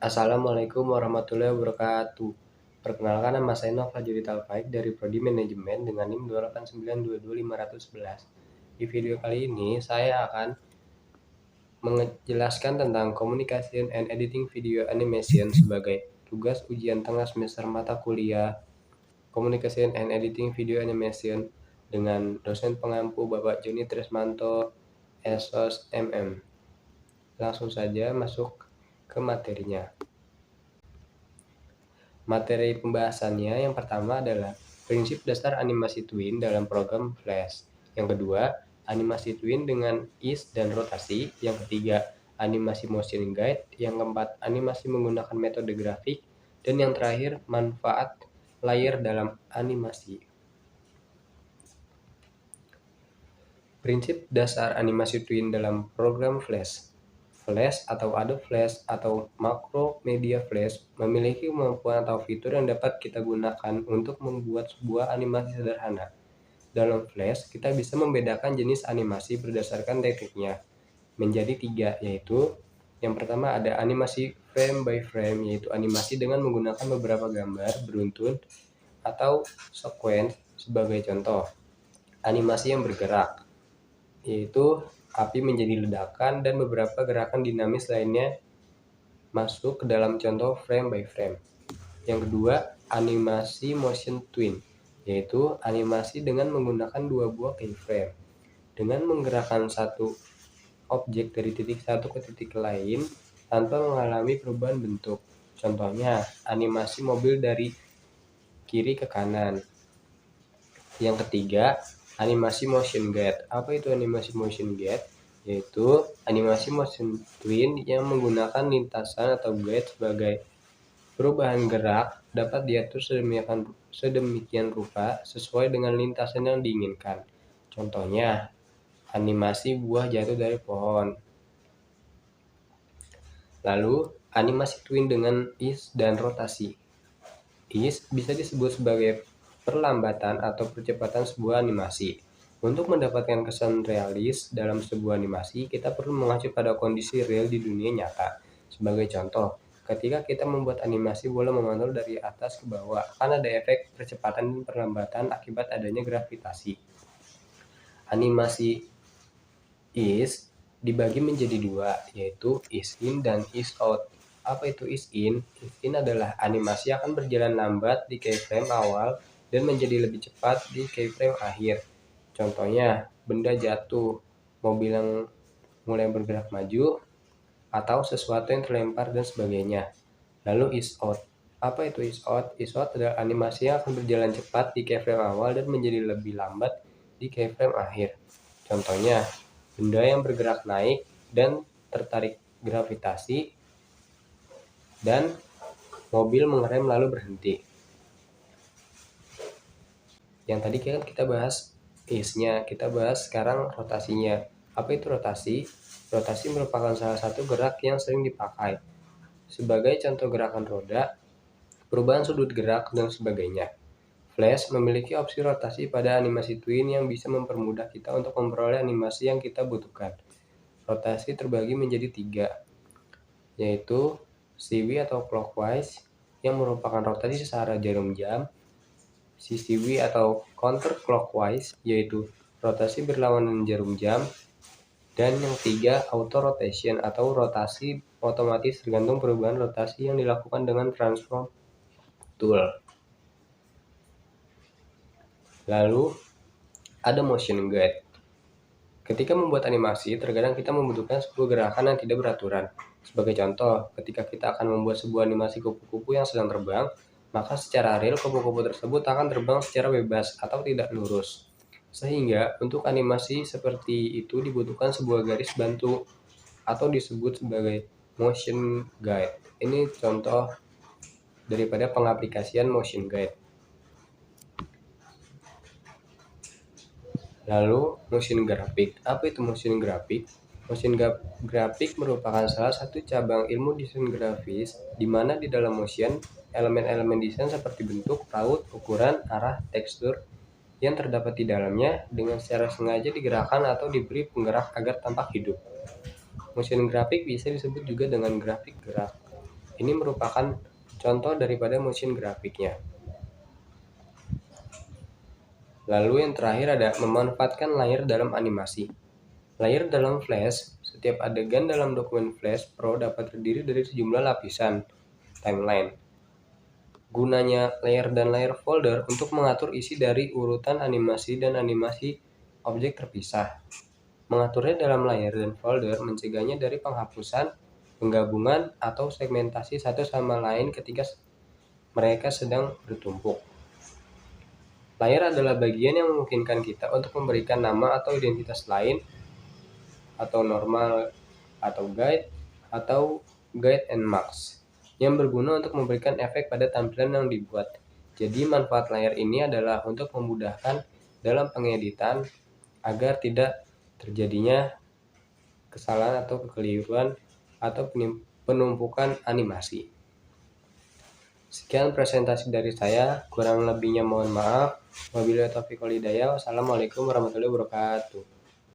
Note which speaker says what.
Speaker 1: Assalamualaikum warahmatullahi wabarakatuh. Perkenalkan, nama saya Nova Judita Alfaik dari Prodi Manajemen dengan NIM 289222511. Di video kali ini saya akan menjelaskan tentang Communication and Editing Video Animation sebagai tugas ujian tengah semester mata kuliah Communication and Editing Video Animation dengan dosen pengampu Bapak Joni Trismanto, SOS MM. Langsung saja masuk ke materinya. Materi pembahasannya yang pertama adalah prinsip dasar animasi twin dalam program Flash. Yang kedua, animasi twin dengan ease dan rotasi. Yang ketiga, animasi motion guide. Yang keempat, animasi menggunakan metode grafik. Dan yang terakhir, manfaat layer dalam animasi. Prinsip dasar animasi twin dalam program Flash. Flash atau Adobe Flash atau Macromedia Flash memiliki kemampuan atau fitur yang dapat kita gunakan untuk membuat sebuah animasi sederhana. Dalam Flash, kita bisa membedakan jenis animasi berdasarkan tekniknya menjadi 3, yaitu yang pertama ada animasi frame by frame, yaitu animasi dengan menggunakan beberapa gambar beruntun atau sequence. Sebagai contoh, animasi yang bergerak, yaitu api menjadi ledakan dan beberapa gerakan dinamis lainnya masuk ke dalam contoh frame by frame. Yang kedua, animasi motion twin, yaitu animasi dengan menggunakan 2 buah keyframe dengan menggerakkan satu objek dari titik satu ke titik lain tanpa mengalami perubahan bentuk. Contohnya, animasi mobil dari kiri ke kanan. Yang ketiga, animasi motion guide. Apa itu animasi motion guide? Yaitu animasi motion twin yang menggunakan lintasan atau guide sebagai perubahan gerak dapat diatur sedemikian rupa sesuai dengan lintasan yang diinginkan. Contohnya, animasi buah jatuh dari pohon. Lalu, animasi twin dengan ease dan rotasi. Ease bisa disebut sebagai perlambatan atau percepatan sebuah animasi. Untuk mendapatkan kesan realis dalam sebuah animasi, kita perlu mengacu pada kondisi real di dunia nyata. Sebagai contoh, ketika kita membuat animasi bola memantul dari atas ke bawah, akan ada efek percepatan dan perlambatan akibat adanya gravitasi. Animasi ease dibagi menjadi 2, yaitu ease in dan ease out. Apa itu ease in? Ease in adalah animasi akan berjalan lambat di keyframe awal dan menjadi lebih cepat di keyframe akhir. Contohnya, benda jatuh, mobil yang mulai bergerak maju, atau sesuatu yang terlempar dan sebagainya. Lalu ease out. Apa itu ease out? Ease out adalah animasi yang akan berjalan cepat di keyframe awal dan menjadi lebih lambat di keyframe akhir. Contohnya, benda yang bergerak naik dan tertarik gravitasi, dan mobil mengerem lalu berhenti. Yang tadi kan kita bahas ease-nya, kita bahas sekarang rotasinya. Apa itu rotasi? Rotasi merupakan salah satu gerak yang sering dipakai. Sebagai contoh gerakan roda, perubahan sudut gerak, dan sebagainya. Flash memiliki opsi rotasi pada animasi twin yang bisa mempermudah kita untuk memperoleh animasi yang kita butuhkan. Rotasi terbagi menjadi 3, yaitu CW atau clockwise yang merupakan rotasi searah jarum jam, CCW atau counterclockwise yaitu rotasi berlawanan jarum jam, dan yang ketiga auto rotation atau rotasi otomatis tergantung perubahan rotasi yang dilakukan dengan transform tool. Lalu ada motion guide. Ketika membuat animasi, terkadang kita membutuhkan sebuah gerakan yang tidak beraturan. Sebagai contoh, ketika kita akan membuat sebuah animasi kupu-kupu yang sedang terbang, maka secara real kupu-kupu tersebut akan terbang secara bebas atau tidak lurus. Sehingga untuk animasi seperti itu dibutuhkan sebuah garis bantu atau disebut sebagai motion guide. Ini contoh daripada pengaplikasian motion guide. Lalu motion graphic. Apa itu motion graphic? Motion graphic merupakan salah satu cabang ilmu desain grafis di mana di dalam motion, elemen-elemen desain seperti bentuk, raut, ukuran, arah, tekstur yang terdapat di dalamnya dengan secara sengaja digerakkan atau diberi penggerak agar tampak hidup. Motion graphic bisa disebut juga dengan grafik gerak. Ini merupakan contoh daripada motion grafiknya. Lalu yang terakhir ada memanfaatkan layer dalam animasi. Layer dalam Flash, setiap adegan dalam dokumen Flash Pro dapat terdiri dari sejumlah lapisan timeline. Gunanya layer dan layer folder untuk mengatur isi dari urutan animasi dan animasi objek terpisah. Mengaturnya dalam layer dan folder mencegahnya dari penghapusan, penggabungan, atau segmentasi satu sama lain ketika mereka sedang bertumpuk. Layer adalah bagian yang memungkinkan kita untuk memberikan nama atau identitas lain atau normal atau guide and mask yang berguna untuk memberikan efek pada tampilan yang dibuat. Jadi manfaat layer ini adalah untuk memudahkan dalam pengeditan agar tidak terjadinya kesalahan atau kekeliruan atau penumpukan animasi. Sekian presentasi dari saya, kurang lebihnya mohon maaf. Wabillahi taufiq wal hidayah. Wassalamualaikum warahmatullahi wabarakatuh.